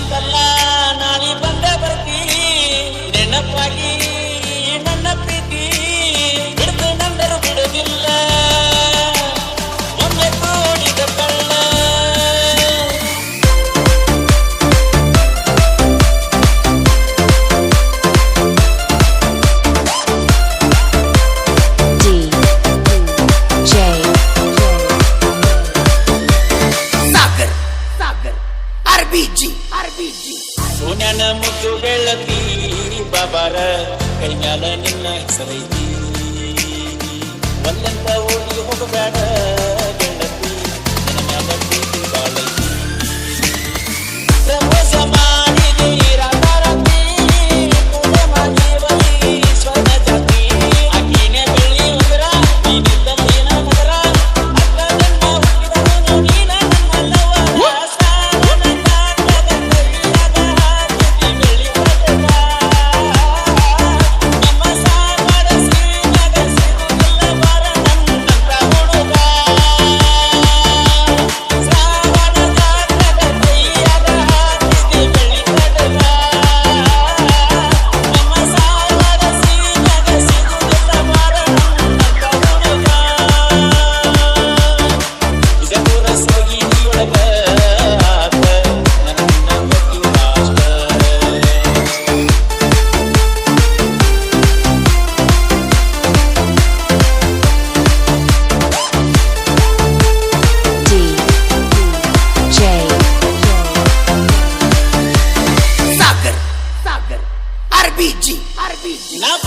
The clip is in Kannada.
ಮಾತಲ್ಲ ನಾಳಿ ಬಂದ ಬರ್ತಿ ನೆನಪಾಗಿ ನನ್ನ ಪ್ರೀತಿ ಬಿಡ್ದು ನಂದರು ಬಿಡುದಿಲ್ಲ ಒಮ್ಮೆ ಕೂಡಿದ ಕಳ್ಳ ಸೋನ್ಯಾನ ಮುದ್ದು ಬೆಳತಿ ಬಾಬಾರ ಕೈ ಮ್ಯಾಲ ನಿನ್ನ ಹೆಸರೈತಿ ಒಂದಂತ ಓಡಿ ಹೋಗಬೇಡ ಗೆಳತಿ ನಿನ್ನ ಮ್ಯಾಲ ಪ್ರೀತಿ ಬಾಳೈತಿ ಪ್ರಮೋಸ ಮಾಡಿದೆ ರಾತಾರತಿ ಪೂಜೆ ಮಾಡಿ ಬಲಿ ಸ್ವರ್ಣ ಜಾತಿ ಅಕ್ಕಿನೇ ಬೆಳ್ಳಿ ಉಂಗುರ ನೀನಿದ್ದ ಮೀನ ಮಗರ ಅಕ್ಕ ನನ್ನ ಹುಟ್ಟಿದವನು ನೀನ ನನ್ನಲ್ಲವರ Now